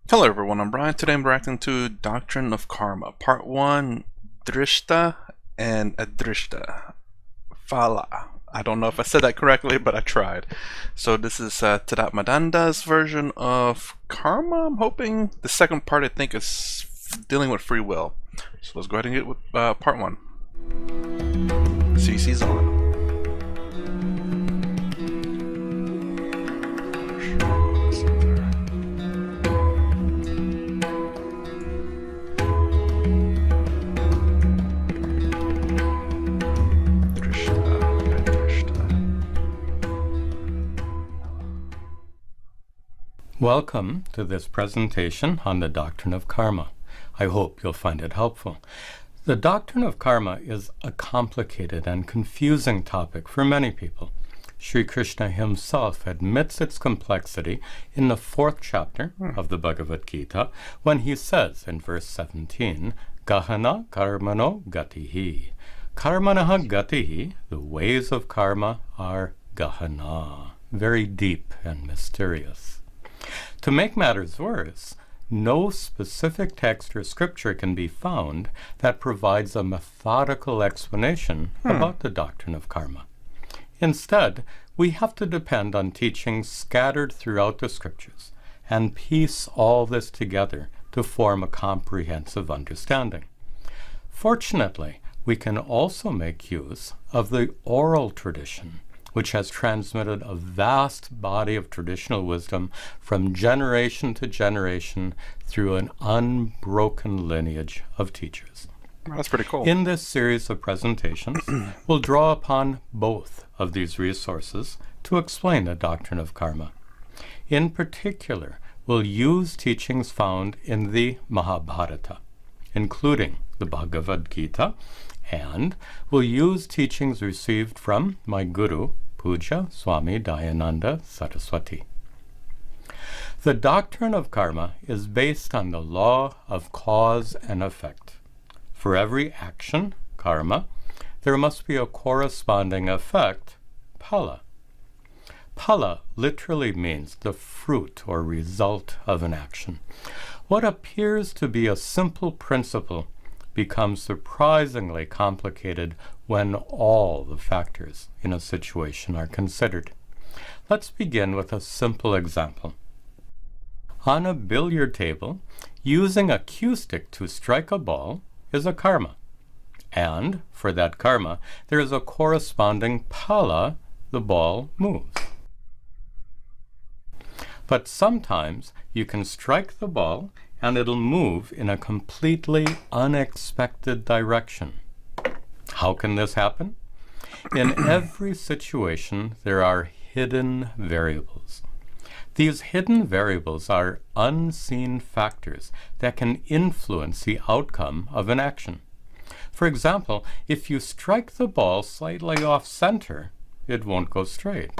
Hello everyone, I'm Brian. Today I'm reacting to Doctrine of Karma, Part 1, Drishta and Adrishta. Phala. I don't know if I said that correctly, but I tried. So this is Tadatmananda's version of Karma, I'm hoping. The second part I think is dealing with free will. So let's go ahead and get with Part 1. CC's on. Welcome to this presentation on the Doctrine of Karma. I hope you'll find it helpful. The Doctrine of Karma is a complicated and confusing topic for many people. Sri Krishna himself admits its complexity in the 4th chapter of the Bhagavad Gita when he says in verse 17, Gahana karmano gatihi. Karmanaha gatihi, the ways of karma are gahana, very deep and mysterious. To make matters worse, no specific text or scripture can be found that provides a methodical explanation about the doctrine of karma. Instead, we have to depend on teachings scattered throughout the scriptures and piece all this together to form a comprehensive understanding. Fortunately, we can also make use of the oral tradition, which has transmitted a vast body of traditional wisdom from generation to generation through an unbroken lineage of teachers. That's pretty cool. In this series of presentations, we'll draw upon both of these resources to explain the doctrine of karma. In particular, we'll use teachings found in the Mahabharata, including the Bhagavad Gita, and we'll use teachings received from my guru, Puja Swami Dayananda Saraswati. The doctrine of karma is based on the law of cause and effect. For every action, karma, there must be a corresponding effect, phala. Phala literally means the fruit or result of an action. What appears to be a simple principle becomes surprisingly complicated when all the factors in a situation are considered. Let's begin with a simple example. On a billiard table, using a cue stick to strike a ball is a karma. And for that karma, there is a corresponding phala, the ball moves. But sometimes you can strike the ball and it'll move in a completely unexpected direction. How can this happen? In every situation, there are hidden variables. These hidden variables are unseen factors that can influence the outcome of an action. For example, if you strike the ball slightly off center, it won't go straight.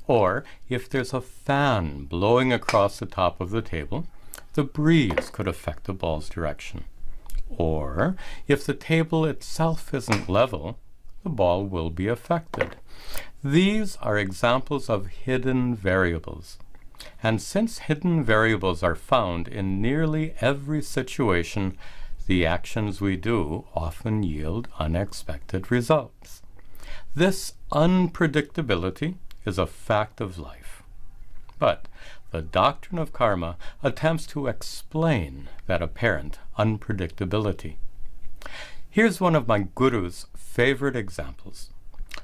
Or if there's a fan blowing across the top of the table, the breeze could affect the ball's direction. Or if the table itself isn't level, the ball will be affected. These are examples of hidden variables. And since hidden variables are found in nearly every situation, the actions we do often yield unexpected results. This unpredictability is a fact of life. But the doctrine of karma attempts to explain that apparent unpredictability. Here's one of my guru's favorite examples.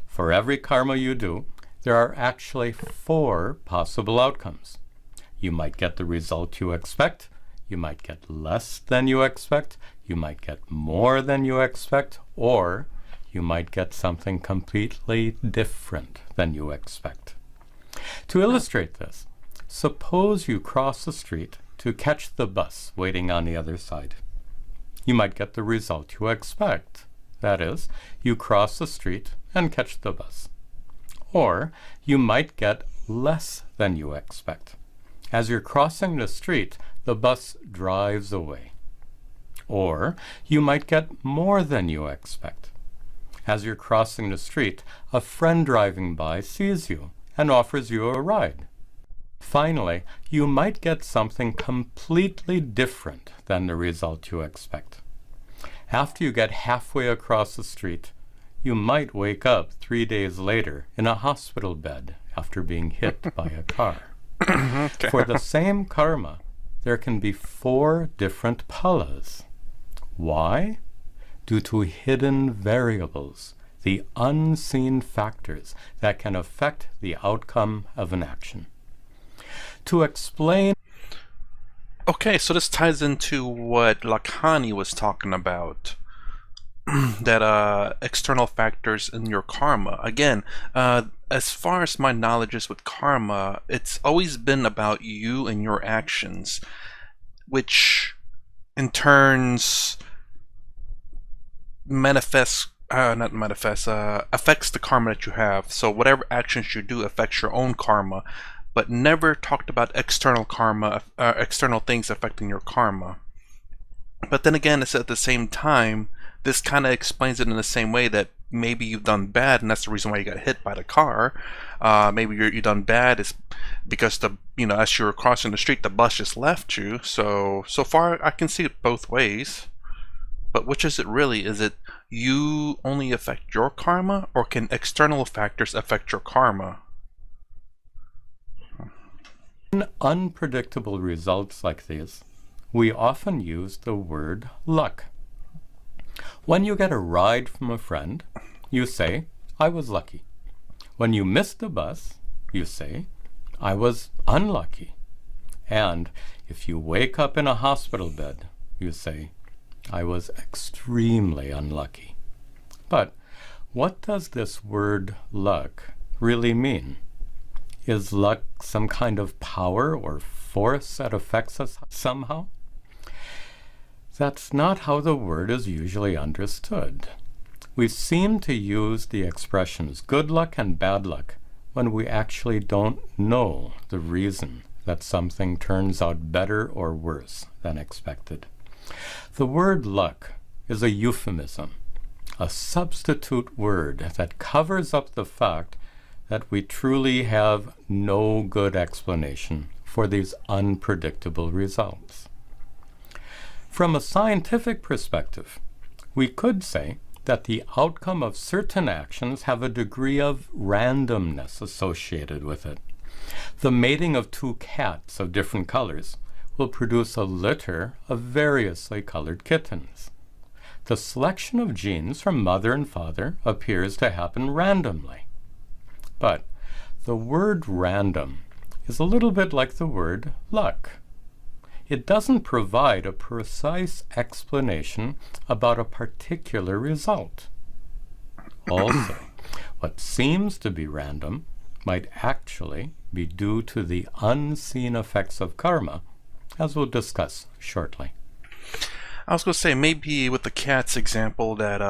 For every karma you do, there are actually 4 possible outcomes. You might get the result you expect, you might get less than you expect, you might get more than you expect, or you might get something completely different than you expect. To illustrate this, suppose you cross the street to catch the bus waiting on the other side. You might get the result you expect. That is, you cross the street and catch the bus. Or you might get less than you expect. As you're crossing the street, the bus drives away. Or you might get more than you expect. As you're crossing the street, a friend driving by sees you and offers you a ride. Finally, you might get something completely different than the result you expect. After you get halfway across the street, you might wake up 3 days later in a hospital bed after being hit by a car. Okay. For the same karma, there can be 4 different phalas. Why? Due to hidden variables, the unseen factors that can affect the outcome of an action. To explain... Okay, so this ties into what Lakhani was talking about. That external factors in your karma. Again, as far as my knowledge is with karma, it's always been about you and your actions, which in turns affects the karma that you have. So whatever actions you do affects your own karma, but never talked about external karma, external things affecting your karma. But then again, it's at the same time, this kind of explains it in the same way that maybe you've done bad and that's the reason why you got hit by the car. Maybe you done bad is because as you were crossing the street, the bus just left you. So far I can see it both ways. But which is it really? Is it you only affect your karma, or can external factors affect your karma? In unpredictable results like these, we often use the word luck. When you get a ride from a friend, you say, I was lucky. When you miss the bus, you say, I was unlucky. And if you wake up in a hospital bed, you say, I was extremely unlucky. But what does this word luck really mean? Is luck some kind of power or force that affects us somehow? That's not how the word is usually understood. We seem to use the expressions good luck and bad luck when we actually don't know the reason that something turns out better or worse than expected. The word luck is a euphemism, a substitute word that covers up the fact that we truly have no good explanation for these unpredictable results. From a scientific perspective, we could say that the outcome of certain actions have a degree of randomness associated with it. The mating of 2 cats of different colors will produce a litter of variously colored kittens. The selection of genes from mother and father appears to happen randomly. But the word random is a little bit like the word luck. It doesn't provide a precise explanation about a particular result. Also, what seems to be random might actually be due to the unseen effects of karma, as we'll discuss shortly. I was going to say, maybe with the cat's example that,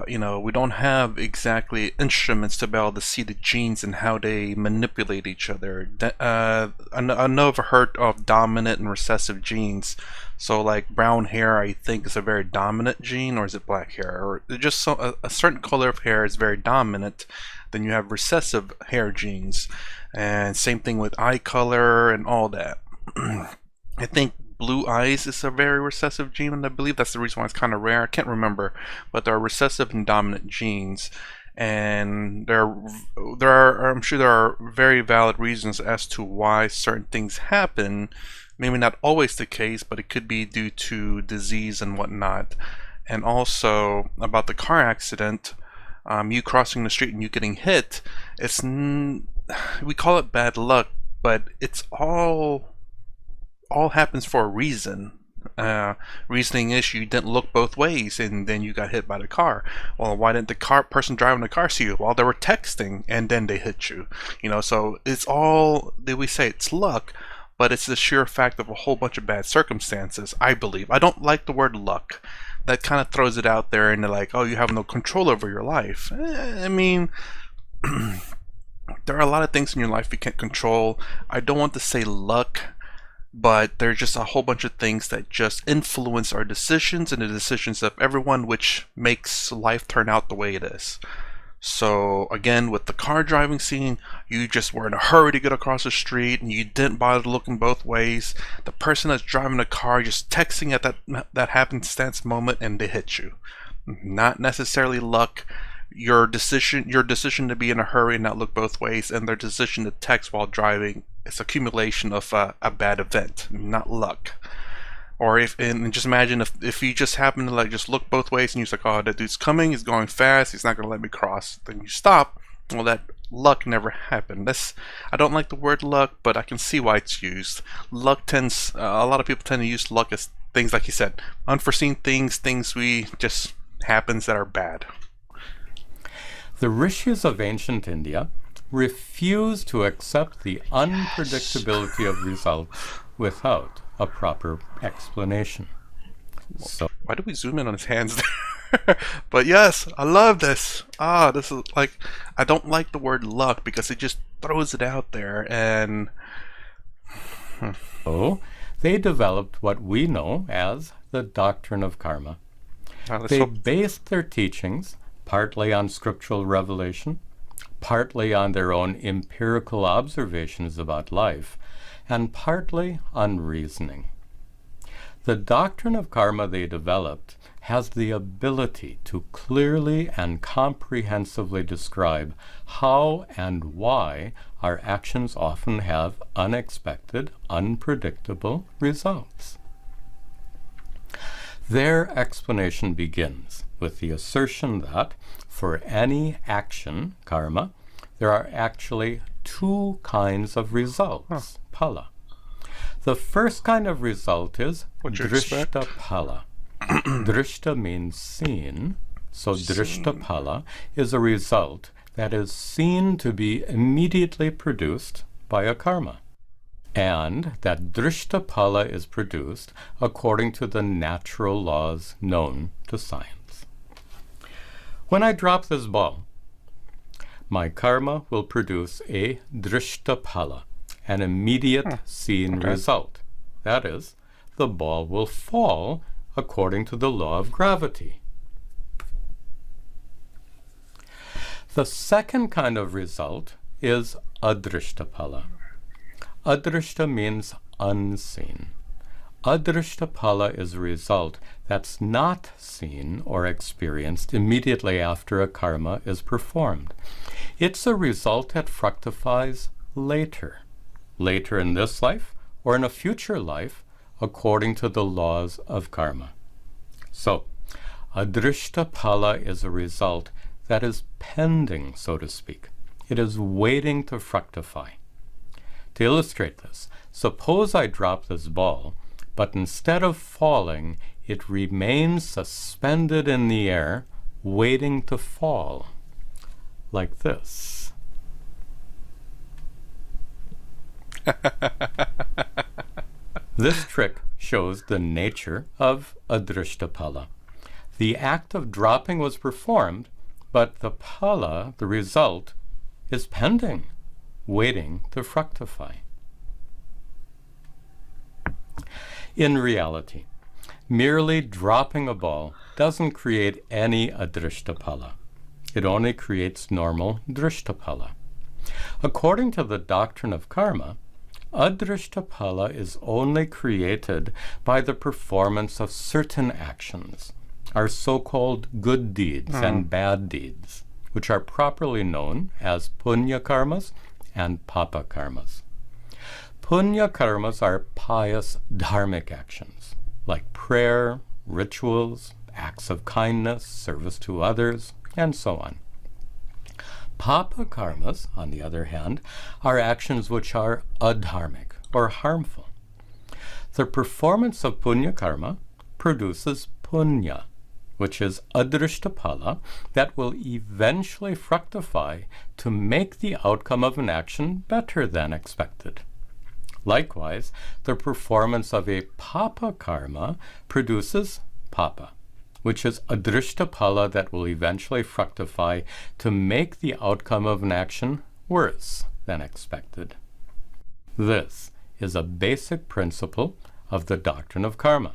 we don't have exactly instruments to be able to see the genes and how they manipulate each other. I know I've heard of dominant and recessive genes. So like brown hair, I think, is a very dominant gene, or is it black hair? Or just a certain color of hair is very dominant. Then you have recessive hair genes. And same thing with eye color and all that. I think blue eyes is a very recessive gene, and I believe that's the reason why it's kind of rare. I can't remember, but there are recessive and dominant genes, and I'm sure there are very valid reasons as to why certain things happen. Maybe not always the case, but it could be due to disease and whatnot. And also about the car accident, you crossing the street and you getting hit. We call it bad luck, but it's all happens for a reason. Reasoning is you didn't look both ways and then you got hit by the car. Well, why didn't the person driving the car see you? Well, they were texting and then they hit you. So it's all, we say it's luck, but it's the sheer fact of a whole bunch of bad circumstances, I believe. I don't like the word luck. That kind of throws it out there and they're like, oh, you have no control over your life. I mean, there are a lot of things in your life you can't control. I don't want to say luck, but there's just a whole bunch of things that just influence our decisions and the decisions of everyone, which makes life turn out the way it is. So again, with the car driving scene, you just were in a hurry to get across the street and you didn't bother looking both ways. The person that's driving the car just texting at that happenstance moment and they hit you. Not necessarily luck. Your decision to be in a hurry and not look both ways, and their decision to text while driving is accumulation of a bad event, not luck. Or and just imagine if you just happen to like just look both ways and you're like, oh, that dude's coming, he's going fast, he's not gonna let me cross. Then you stop. Well, that luck never happened. I don't like the word luck, but I can see why it's used. Luck tends a lot of people tend to use luck as things like you said, unforeseen things we just happens that are bad. The rishis of ancient India refused to accept the unpredictability of results without a proper explanation. So, why do we zoom in on his hands there? But yes, I love this. This is like, I don't like the word luck because it just throws it out there and they developed what we know as the doctrine of karma. They based their teachings partly on scriptural revelation, partly on their own empirical observations about life, and partly on reasoning. The doctrine of karma they developed has the ability to clearly and comprehensively describe how and why our actions often have unexpected, unpredictable results. Their explanation begins with the assertion that for any action, karma, there are actually two kinds of results, phala. The first kind of result is Drishta Phala. Drishta means seen, so Drishta Phala is a result that is seen to be immediately produced by a karma, and that Drishta Phala is produced according to the natural laws known to science. When I drop this ball, my karma will produce a Drishta Phala, an immediate seen result. That is, the ball will fall according to the law of gravity. The second kind of result is Adrishta Phala. Adrishta means unseen. Adrishta Phala is a result that's not seen or experienced immediately after a karma is performed. It's a result that fructifies later in this life or in a future life, according to the laws of karma. So, Adrishta Phala is a result that is pending, so to speak. It is waiting to fructify. To illustrate this, suppose I drop this ball, but instead of falling, it remains suspended in the air, waiting to fall, like this. This trick shows the nature of Adrishta Phala. The act of dropping was performed, but the phala, the result, is pending, waiting to fructify. In reality, merely dropping a ball doesn't create any Adrishta Phala. It only creates normal Drishta Phala. According to the doctrine of karma, Adrishta Phala is only created by the performance of certain actions, our so-called good deeds and bad deeds, which are properly known as punya karmas and papa karmas. Punya karmas are pious dharmic actions, like prayer, rituals, acts of kindness, service to others, and so on. Papa karmas, on the other hand, are actions which are adharmic or harmful. The performance of punya karma produces punya, which is Adrishta Phala, that will eventually fructify to make the outcome of an action better than expected. Likewise, the performance of a papa karma produces papa, which is Adrishta Phala that will eventually fructify to make the outcome of an action worse than expected. This is a basic principle of the doctrine of karma.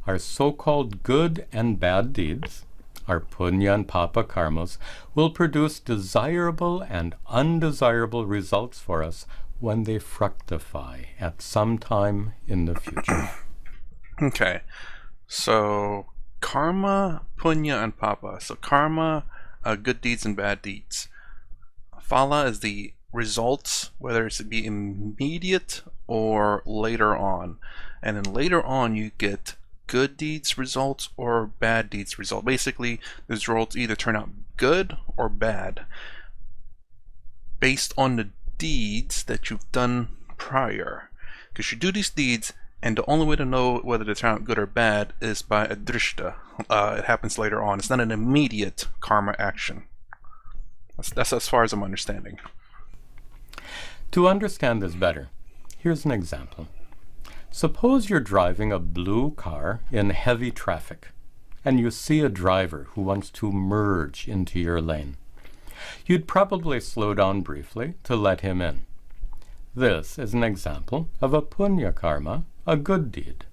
Our so-called good and bad deeds Our punya and papa karmas will produce desirable and undesirable results for us when they fructify at some time in the future. Okay, so karma, punya, and papa. So karma, good deeds and bad deeds. Phala is the results, whether it's be immediate or later on. And then later on you get good deeds results or bad deeds result. Basically, the results either turn out good or bad based on the deeds that you've done prior. Because you do these deeds, and the only way to know whether they turn out good or bad is by Adrishta. It happens later on. It's not an immediate karma action. That's as far as I'm understanding. To understand this better, here's an example. Suppose you're driving a blue car in heavy traffic, and you see a driver who wants to merge into your lane. You'd probably slow down briefly to let him in. This is an example of a punya karma, a good deed.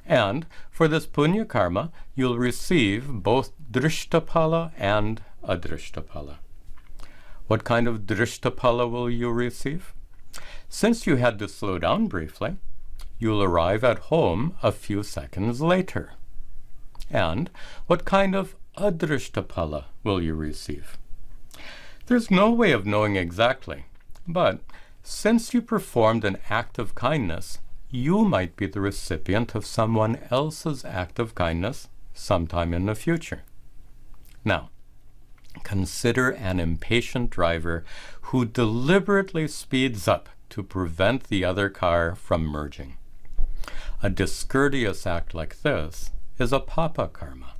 And for this punya karma, you'll receive both Drishta Phala and Adrishta Phala. What kind of Drishta Phala will you receive? Since you had to slow down briefly, you'll arrive at home a few seconds later. And what kind of Adrishta Phala will you receive? There's no way of knowing exactly, but since you performed an act of kindness, you might be the recipient of someone else's act of kindness sometime in the future. Now, consider an impatient driver who deliberately speeds up to prevent the other car from merging. A discourteous act like this is a papa karma.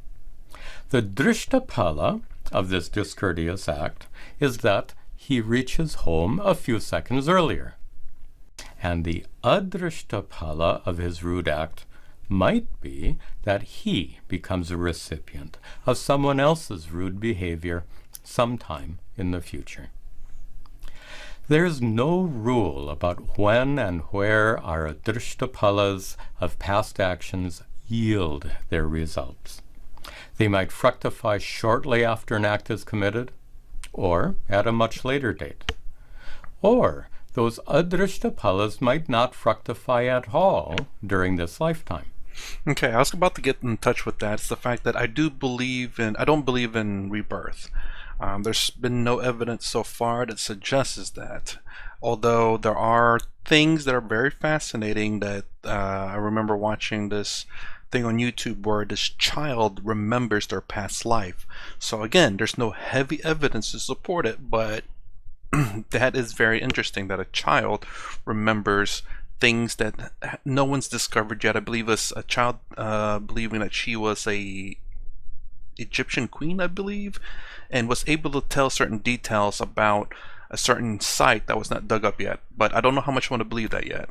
The drishta phala of this discourteous act is that he reaches home a few seconds earlier. And the adrishta phala of his rude act might be that he becomes a recipient of someone else's rude behavior sometime in the future. There's no rule about when and where our adrishta phalas of past actions yield their results. They might fructify shortly after an act is committed, or at a much later date. Or those adrishta phalas might not fructify at all during this lifetime. Okay, I was about to get in touch with that. It's the fact that I don't believe in rebirth. There's been no evidence so far that suggests that. Although there are things that are very fascinating that I remember watching this thing on YouTube where this child remembers their past life. So again, there's no heavy evidence to support it, but that is very interesting that a child remembers things that no one's discovered yet. I believe it's a child believing that she was a Egyptian queen, I believe, and was able to tell certain details about a certain site that was not dug up yet. But I don't know how much I want to believe that yet.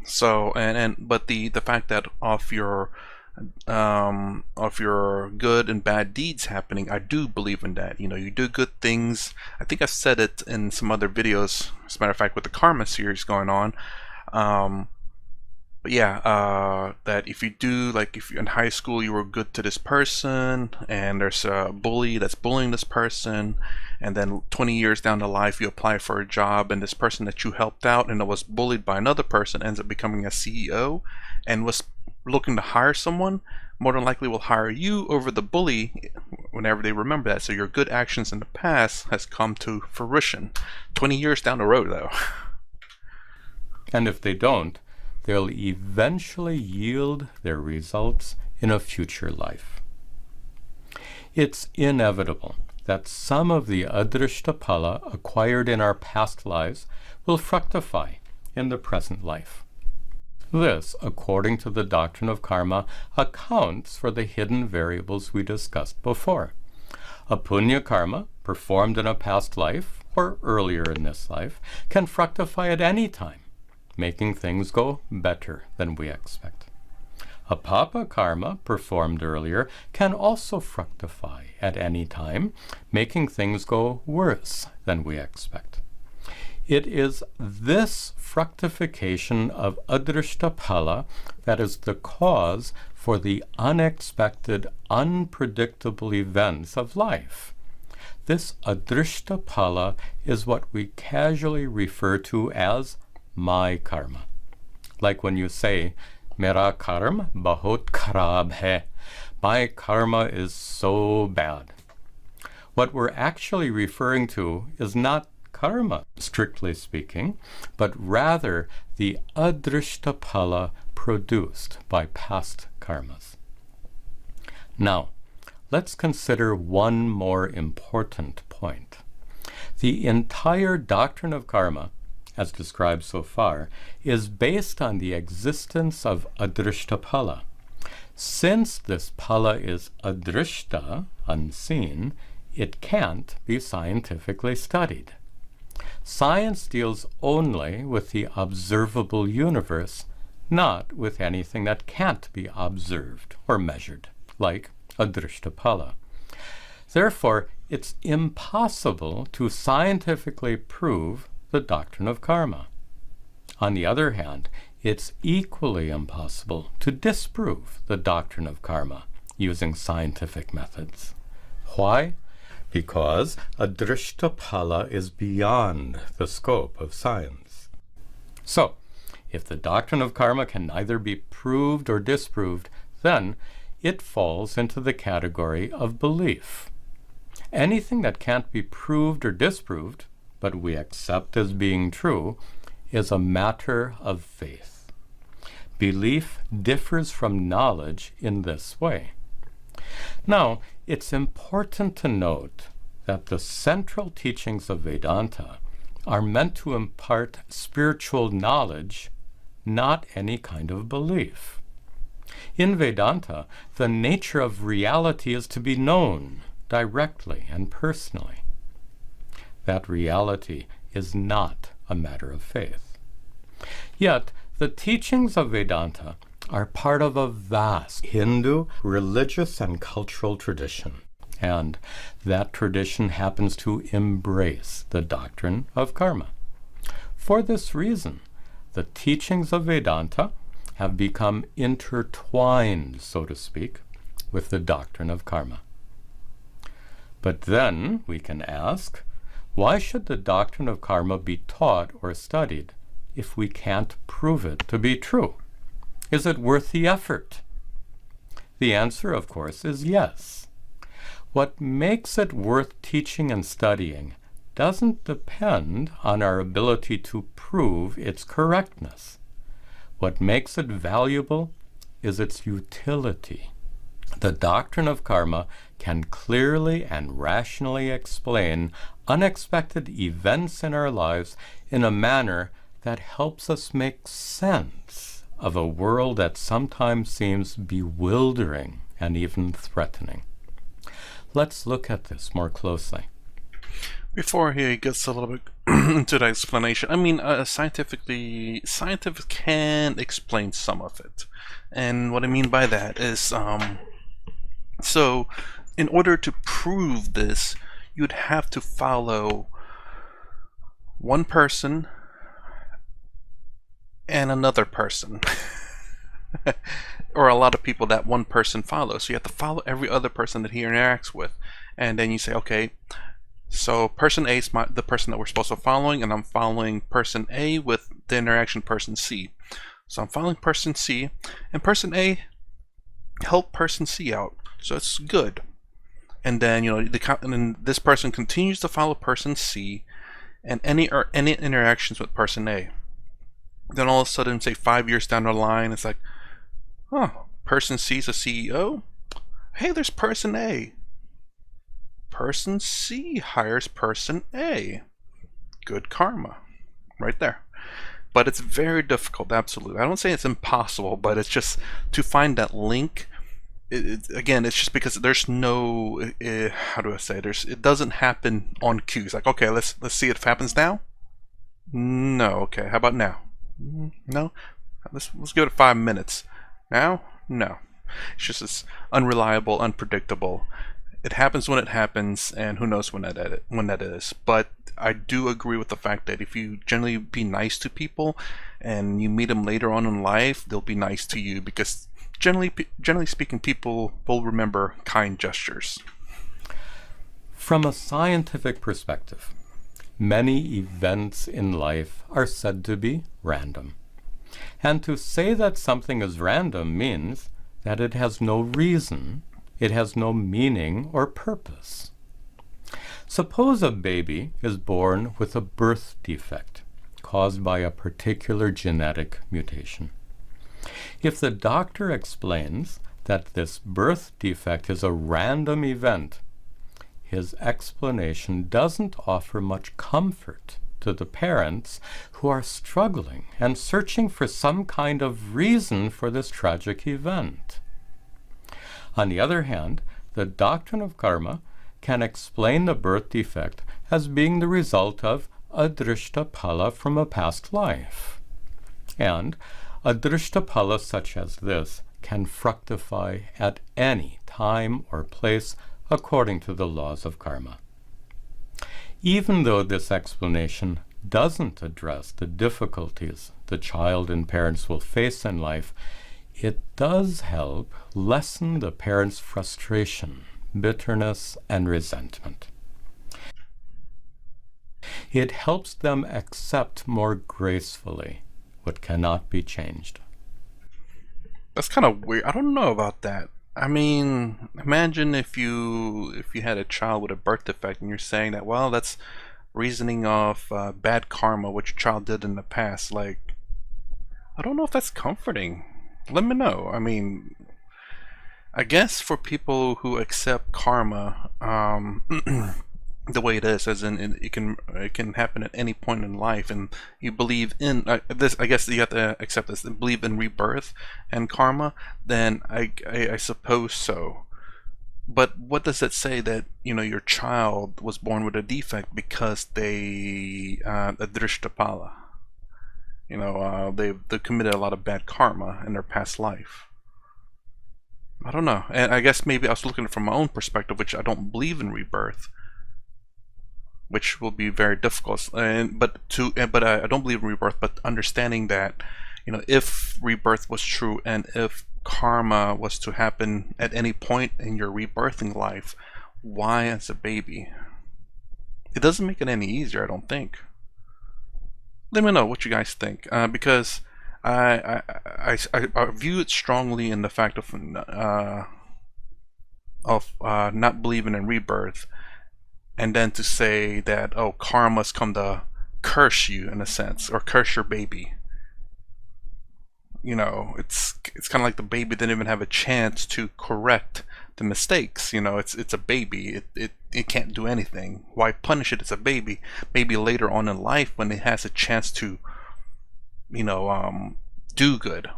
So but the fact that of your good and bad deeds happening, I do believe in that. You know, you do good things. I think I've said it in some other videos, as a matter of fact, with the karma series going on. But yeah, that if you do, like if you're in high school, you were good to this person, and there's a bully that's bullying this person, and then 20 years down the life, you apply for a job, and this person that you helped out and that was bullied by another person ends up becoming a CEO, and was looking to hire someone, more than likely will hire you over the bully whenever they remember that. So your good actions in the past has come to fruition 20 years down the road, though. And if they don't, they'll eventually yield their results in a future life. It's inevitable that some of the adrishta phala acquired in our past lives will fructify in the present life. This, according to the doctrine of karma, accounts for the hidden variables we discussed before. A punya karma performed in a past life or earlier in this life can fructify at any time, making things go better than we expect. A papa karma performed earlier can also fructify at any time, making things go worse than we expect. It is this fructification of Adrishta Phala that is the cause for the unexpected, unpredictable events of life. This Adrishta Phala is what we casually refer to as my karma. Like when you say, Mera karma bahut kharab hai. My karma is so bad. What we're actually referring to is not karma, strictly speaking, but rather the Adrishta Phala produced by past karmas. Now, let's consider one more important point. The entire doctrine of karma, as described so far, is based on the existence of Adrishta Phala. Since this Phala is Adrishta, unseen, it can't be scientifically studied. Science deals only with the observable universe, not with anything that can't be observed or measured, like Adrishta Phala. Therefore, it's impossible to scientifically prove the doctrine of karma. On the other hand, it's equally impossible to disprove the doctrine of karma using scientific methods. Why? Because Adrishta Phala is beyond the scope of science. So, if the doctrine of karma can neither be proved or disproved, then it falls into the category of belief. Anything that can't be proved or disproved, but we accept as being true, is a matter of faith. Belief differs from knowledge in this way. Now, it's important to note that the central teachings of Vedanta are meant to impart spiritual knowledge, not any kind of belief. In Vedanta, the nature of reality is to be known directly and personally. That reality is not a matter of faith. Yet, the teachings of Vedanta are part of a vast Hindu religious and cultural tradition, and that tradition happens to embrace the doctrine of karma. For this reason, the teachings of Vedanta have become intertwined, so to speak, with the doctrine of karma. But then we can ask, why should the doctrine of karma be taught or studied if we can't prove it to be true? Is it worth the effort? The answer, of course, is yes. What makes it worth teaching and studying doesn't depend on our ability to prove its correctness. What makes it valuable is its utility. The doctrine of karma can clearly and rationally explain unexpected events in our lives in a manner that helps us make sense of a world that sometimes seems bewildering and even threatening. Let's look at this more closely. Before he gets a little bit into the explanation, I mean, scientific can explain some of it. And what I mean by that is, so in order to prove this, you'd have to follow one person and another person. Or a lot of people that one person follows. So you have to follow every other person that he interacts with. And then you say, okay, so person A is the person that we're supposed to be following, and I'm following person A with the interaction person C. So I'm following person C, and person A helped person C out. So it's good. And then, and then this person continues to follow person C and any interactions with person A. Then all of a sudden, say 5 years down the line, it's like, oh, person C is a CEO? Hey, there's person A. Person C hires person A. Good karma. Right there. But it's very difficult, absolutely. I don't say it's impossible, but it's just to find that link. Again, it's just because there's no, how do I say, it doesn't happen on cue. It's like, okay, let's see if it happens now. No, okay, how about now? No, let's give it 5 minutes. Now, no. It's just it's unreliable, unpredictable, it happens when it happens, and who knows when that is. But I do agree with the fact that if you generally be nice to people, and you meet them later on in life, they'll be nice to you because generally speaking, people will remember kind gestures. From a scientific perspective, many events in life are said to be random. And to say that something is random means that it has no reason, it has no meaning or purpose. Suppose a baby is born with a birth defect caused by a particular genetic mutation. If the doctor explains that this birth defect is a random event, his explanation doesn't offer much comfort to the parents who are struggling and searching for some kind of reason for this tragic event. On the other hand, the doctrine of karma can explain the birth defect as being the result of Adrishta Phala from a past life. And Adrishta Phala such as this can fructify at any time or place according to the laws of karma. Even though this explanation doesn't address the difficulties the child and parents will face in life, it does help lessen the parents' frustration, bitterness, and resentment. It helps them accept more gracefully what cannot be changed. That's kind of weird. I don't know about that. I mean, imagine if you had a child with a birth defect and you're saying that, well, that's reasoning of bad karma, what your child did in the past. Like, I don't know if that's comforting. Let me know. I mean, I guess for people who accept karma the way it is, as in it can happen at any point in life, and you believe in this, I guess you have to accept this, and believe in rebirth and karma, then I suppose so. But what does it say that your child was born with a defect because they Adrishta Phala? They committed a lot of bad karma in their past life. I don't know, and I guess maybe I was looking from my own perspective, which I don't believe in rebirth, which will be very difficult. But I don't believe in rebirth. But understanding that, if rebirth was true and if karma was to happen at any point in your rebirthing life, why as a baby? It doesn't make it any easier, I don't think. Let me know what you guys think, because I view it strongly in the fact of not believing in rebirth, and then to say that, oh, karma's come to curse you in a sense, or curse your baby. It's kind of like the baby didn't even have a chance to correct the mistakes. It's a baby. It can't do anything. Why punish it? It's a baby. Maybe later on in life when it has a chance to, do good,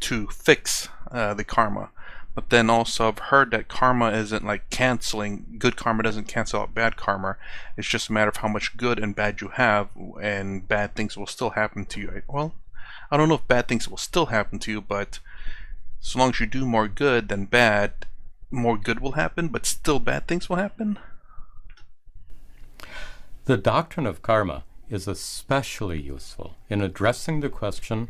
to fix the karma. But then also I've heard that karma isn't like canceling. Good karma doesn't cancel out bad karma. It's just a matter of how much good and bad you have, and bad things will still happen to you. Well, I don't know if bad things will still happen to you, but so long as you do more good than bad, more good will happen, but still bad things will happen. The doctrine of karma is especially useful in addressing the question,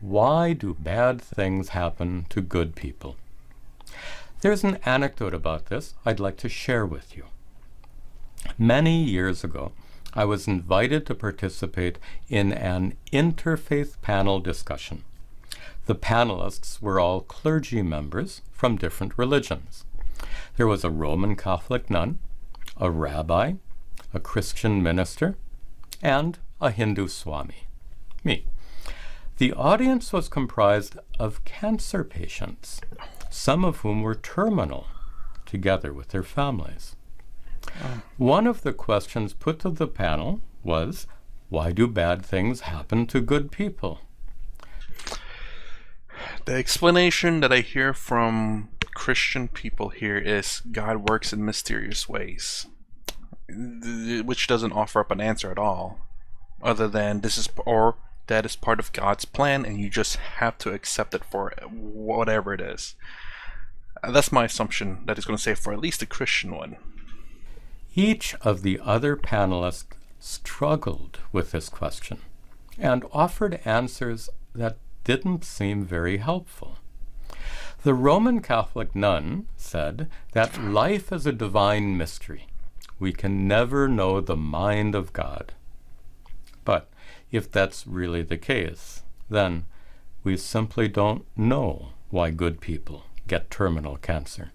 why do bad things happen to good people? There's an anecdote about this I'd like to share with you. Many years ago, I was invited to participate in an interfaith panel discussion. The panelists were all clergy members from different religions. There was a Roman Catholic nun, a rabbi, a Christian minister, and a Hindu Swami, me. The audience was comprised of cancer patients, some of whom were terminal, together with their families. One of the questions put to the panel was, why do bad things happen to good people? The explanation that I hear from Christian people here is God works in mysterious ways, which doesn't offer up an answer at all, other than that is part of God's plan and you just have to accept it for whatever it is. That's my assumption that he's going to say for at least the Christian one. Each of the other panelists struggled with this question and offered answers that didn't seem very helpful. The Roman Catholic nun said that life is a divine mystery. We can never know the mind of God. But if that's really the case, then we simply don't know why good people get terminal cancer.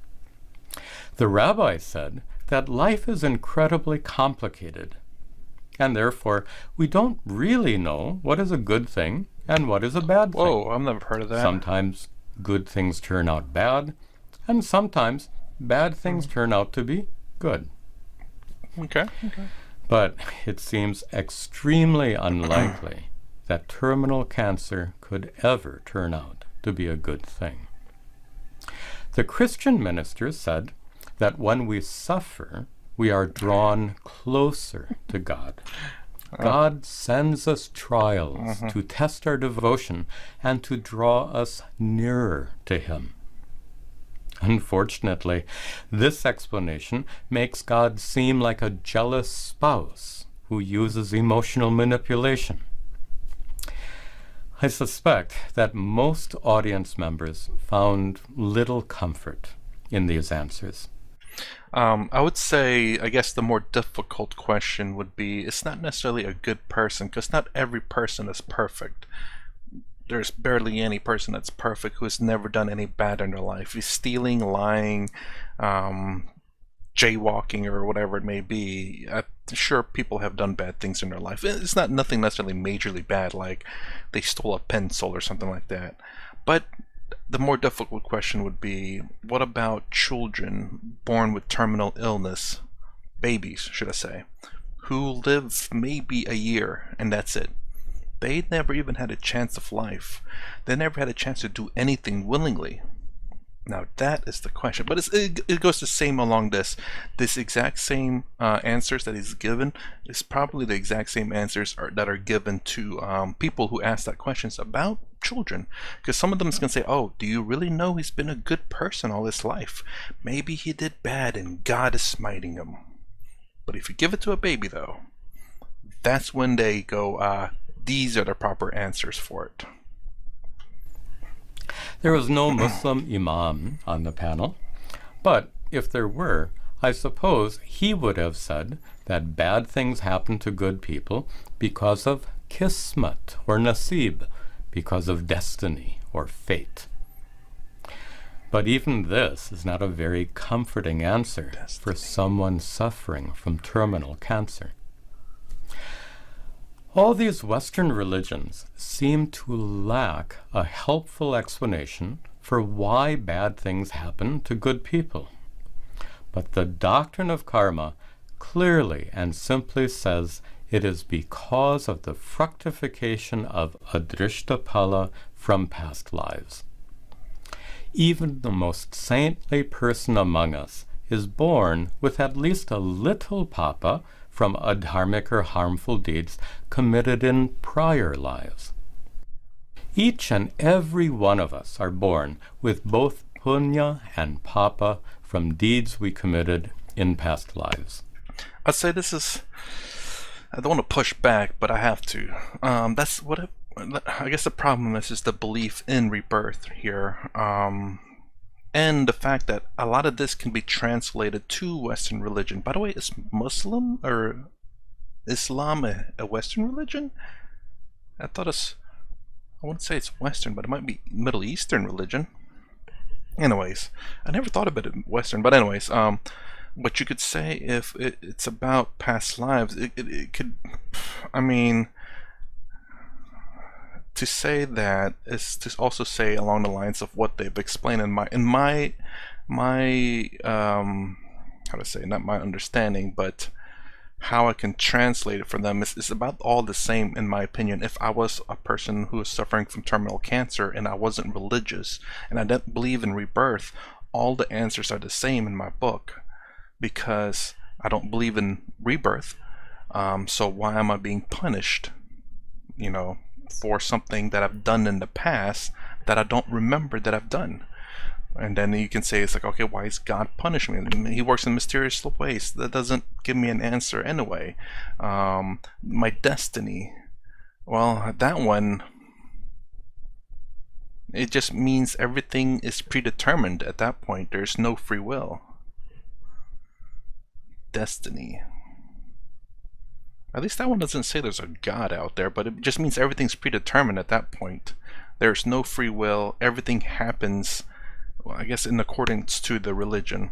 The rabbi said that life is incredibly complicated, and therefore we don't really know what is a good thing and what is a bad thing. Whoa, I've never heard of that. Sometimes good things turn out bad, and sometimes bad things turn out to be good. Okay. But it seems extremely unlikely that terminal cancer could ever turn out to be a good thing. The Christian ministers said that when we suffer, we are drawn closer to God. God sends us trials to test our devotion and to draw us nearer to Him. Unfortunately, this explanation makes God seem like a jealous spouse who uses emotional manipulation. I suspect that most audience members found little comfort in these answers. I would say, I guess the more difficult question would be, it's not necessarily a good person, because not every person is perfect. There's barely any person that's perfect who has never done any bad in their life. He's stealing, lying, jaywalking, or whatever it may be. I'm sure people have done bad things in their life. It's not nothing necessarily majorly bad, like they stole a pencil or something like that. But the more difficult question would be, what about children born with terminal illness, babies, should I say, who live maybe a year and that's it? They never even had a chance of life. They never had a chance to do anything willingly. Now that is the question. But it goes the same along this exact same answers that he's given is probably the exact same answers that are given to people who ask that questions about children, because some of them is going to say, oh, do you really know he's been a good person all his life? Maybe he did bad and God is smiting him. But if you give it to a baby, though, that's when they go, these are the proper answers for it. There was no Muslim imam on the panel, but if there were, I suppose he would have said that bad things happen to good people because of kismet or nasib, because of destiny or fate. But even this is not a very comforting answer for someone suffering from terminal cancer. All these Western religions seem to lack a helpful explanation for why bad things happen to good people. But the doctrine of karma clearly and simply says it is because of the fructification of Adrishta Phala from past lives. Even the most saintly person among us is born with at least a little papa from adharmic or harmful deeds committed in prior lives. Each and every one of us are born with both punya and papa from deeds we committed in past lives. I'd say this is, I don't want to push back, but I have to. That's what I guess the problem is the belief in rebirth here. And the fact that a lot of this can be translated to Western religion. By the way, is Muslim or Islam a Western religion? I wouldn't say it's Western, but it might be Middle Eastern religion. Anyways, I never thought about it Western, but anyways, but you could say if it's about past lives, it could, I mean, to say that is to also say along the lines of what they've explained in my how to say, not my understanding, but how I can translate it for them is about all the same in my opinion. If I was a person who is suffering from terminal cancer and I wasn't religious and I didn't believe in rebirth, all the answers are the same in my book because I don't believe in rebirth. So why am I being punished, for something that I've done in the past that I don't remember that I've done? And then you can say, it's like, okay, why is God punishing me? He works in mysterious ways. That doesn't give me an answer anyway. My destiny, well, that one, it just means everything is predetermined at that point. There's no free will. Destiny. At least that one doesn't say there's a God out there, but it just means everything's predetermined at that point. There's no free will. Everything happens, well, I guess, in accordance to the religion.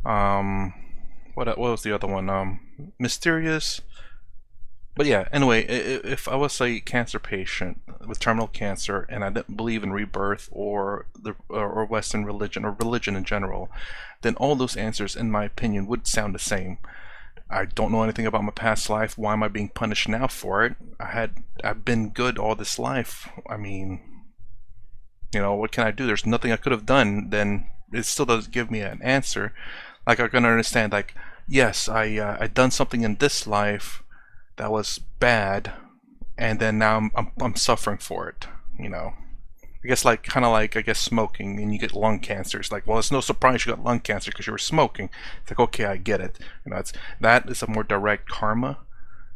What was the other one? Mysterious. But yeah, anyway, if I was a cancer patient with terminal cancer and I didn't believe in rebirth or Western religion or religion in general, then all those answers, in my opinion, would sound the same. I don't know anything about my past life. Why am I being punished now for it? I've been good all this life. I mean, you know, what can I do? There's nothing I could have done. Then it still doesn't give me an answer. Like, I can understand, like, yes, I done something in this life that was bad, and then now I'm suffering for it. You know, I guess kind of like I guess smoking, and you get lung cancer. It's like, well, it's no surprise you got lung cancer because you were smoking. It's like, okay, I get it. You know, that is a more direct karma,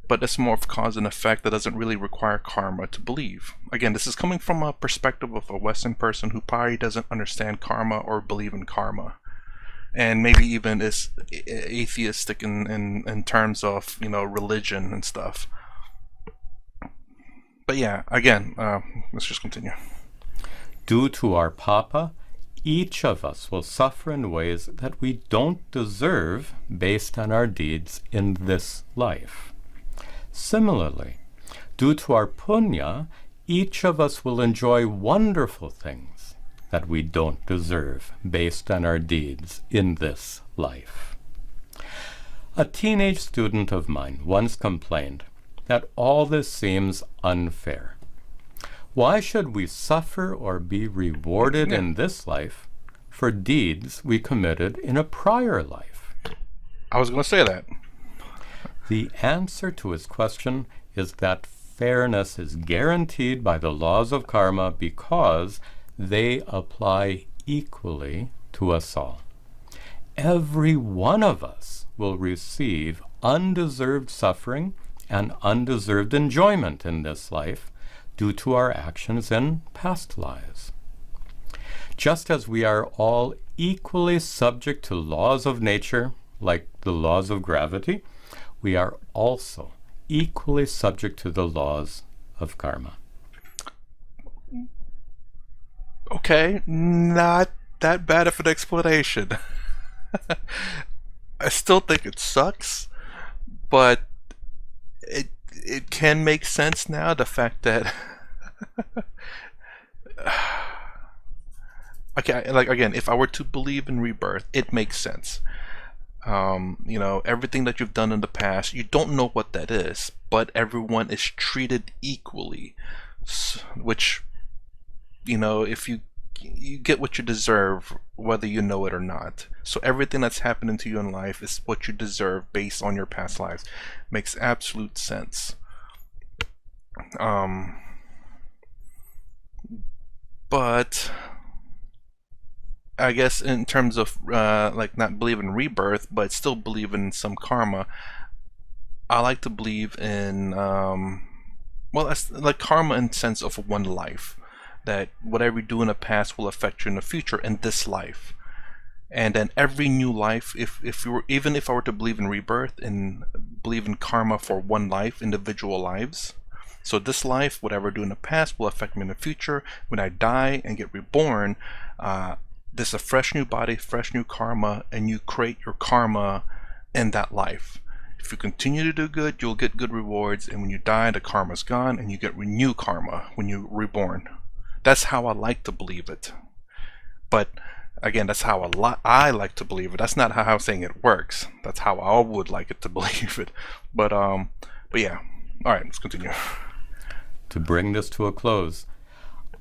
but it's more of cause and effect that doesn't really require karma to believe. Again, this is coming from a perspective of a Western person who probably doesn't understand karma or believe in karma, and maybe even is atheistic in terms of, you know, religion and stuff. But yeah, again, let's just continue. Due to our papa, each of us will suffer in ways that we don't deserve based on our deeds in this life. Similarly, due to our punya, each of us will enjoy wonderful things that we don't deserve based on our deeds in this life. A teenage student of mine once complained that all this seems unfair. Why should we suffer or be rewarded in this life for deeds we committed in a prior life? I was going to say that. The answer to his question is that fairness is guaranteed by the laws of karma because they apply equally to us all. Every one of us will receive undeserved suffering and undeserved enjoyment in this life due to our actions in past lives. Just as we are all equally subject to laws of nature, like the laws of gravity, we are also equally subject to the laws of karma. Okay, not that bad of an explanation. I still think it sucks, but it can make sense now, the fact that okay, like, again, if I were to believe in rebirth, it makes sense. You know, everything that you've done in the past, you don't know what that is, but everyone is treated equally, which, you know, if you get what you deserve, whether you know it or not. So everything that's happening to you in life is what you deserve based on your past lives. Makes absolute sense. But I guess in terms of like, not believe in rebirth, but still believe in some karma, I like to believe in well, that's like karma in sense of one life, that whatever you do in the past will affect you in the future in this life. And then every new life, if you were, even if I were to believe in rebirth and believe in karma for one life, individual lives, so this life, whatever I do in the past will affect me in the future. When I die and get reborn, this is a fresh new body, fresh new karma, and you create your karma in that life. If you continue to do good, you'll get good rewards, and when you die, the karma's gone, and you get new karma when you're reborn. That's how I like to believe it. But again, that's how I like to believe it. That's not how I'm saying it works. That's how I would like it to believe it. But yeah. All right, let's continue. To bring this to a close,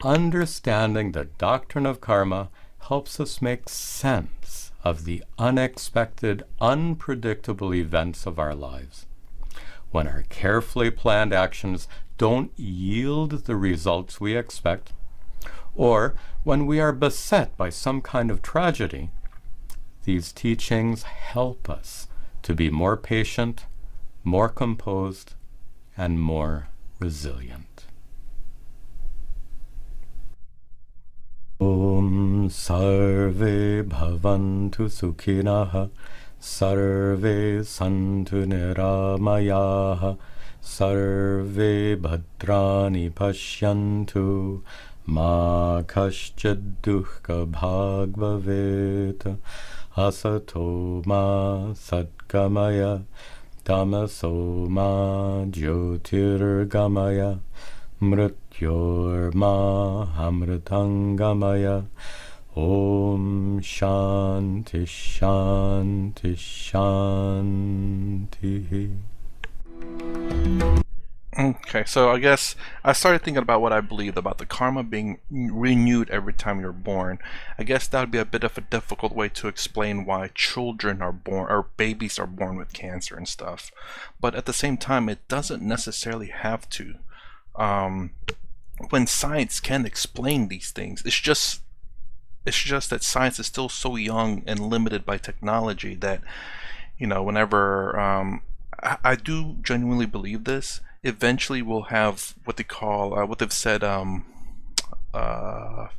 understanding the doctrine of karma helps us make sense of the unexpected, unpredictable events of our lives. When our carefully planned actions don't yield the results we expect, or when we are beset by some kind of tragedy, these teachings help us to be more patient, more composed, and more resilient. Om Sarve Bhavantu Sukhinaha Sarve Santu Niramayaha Sarve Bhadrani Pashyantu Ma Kaschid Dukkha Bhag Bhavet Asato Ma Satgamaya Tamaso Ma Jyotirgamaya Mrityorma Amritangamaya Om Shanti Shanti Shanti. Okay, so I guess I started thinking about what I believed about the karma being renewed every time you're born. I guess that would be a bit of a difficult way to explain why children are born, or babies are born with cancer and stuff. But at the same time, it doesn't necessarily have to. When science can explain these things, it's just that science is still so young and limited by technology that, whenever I do genuinely believe this, eventually we'll have what they call what they've said fat, I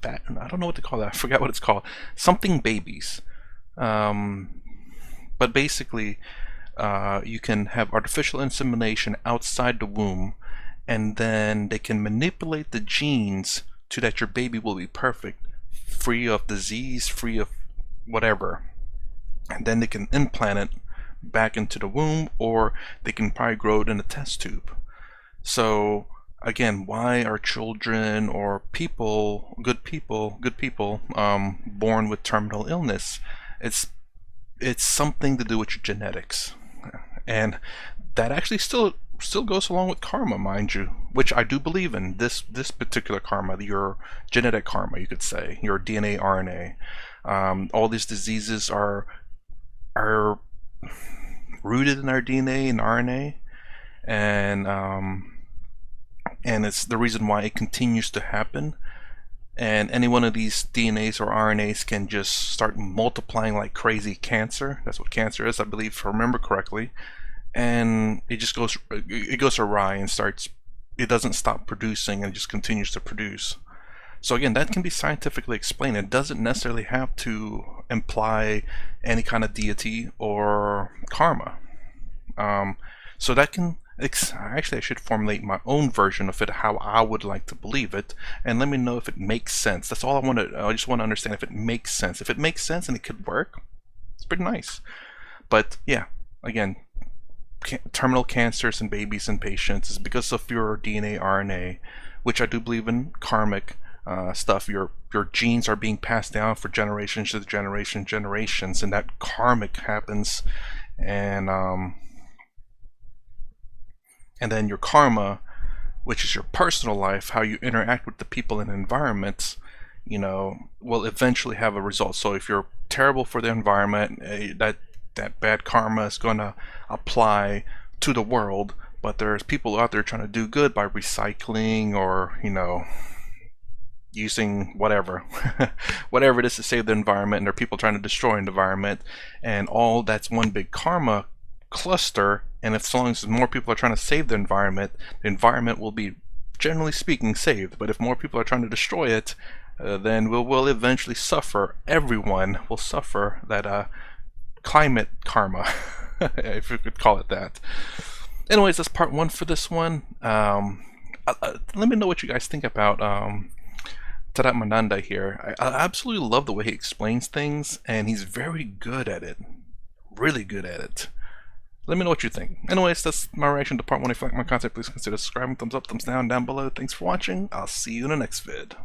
don't know what to call that, I forgot what it's called, something babies, but basically you can have artificial insemination outside the womb, and then they can manipulate the genes to that your baby will be perfect, free of disease, free of whatever, and then they can implant it back into the womb, or they can probably grow it in a test tube. So again, why are children or good people born with terminal illness? It's something to do with your genetics, and that actually still goes along with karma, mind you, which I do believe in. This particular karma, your genetic karma, you could say, your DNA, RNA. All these diseases are rooted in our DNA and RNA, and it's the reason why it continues to happen. And any one of these DNAs or RNAs can just start multiplying like crazy. Cancer, that's what cancer is, I believe, if I remember correctly. And it goes awry and it doesn't stop producing and just continues to produce. So again, that can be scientifically explained. It doesn't necessarily have to imply any kind of deity or karma. So that can actually, I should formulate my own version of it, how I would like to believe it, and let me know if it makes sense. That's all I want to. I just want to understand if it makes sense. If it makes sense and it could work, it's pretty nice. But yeah, again, terminal cancers in babies and patients is because of your DNA, RNA, which I do believe in karmic stuff. Your genes are being passed down for generations to generations, and that karmic happens, and then your karma, which is your personal life, how you interact with the people and environments, will eventually have a result. So if you're terrible for the environment, that bad karma is going to apply to the world. But there's people out there trying to do good by recycling, or using whatever whatever it is to save the environment, and there are people trying to destroy the environment, and all that's one big karma cluster. And as long as more people are trying to save the environment will be, generally speaking, saved. But if more people are trying to destroy it, then we'll eventually suffer. Everyone will suffer that climate karma, if you could call it that. Anyways, that's part one for this one. Let me know what you guys think about Tadatmananda here. I absolutely love the way he explains things, and he's very good at it. Really good at it. Let me know what you think. Anyways, that's my reaction to part one. If you like my content, please consider subscribing. Thumbs up, thumbs down below. Thanks for watching. I'll see you in the next vid.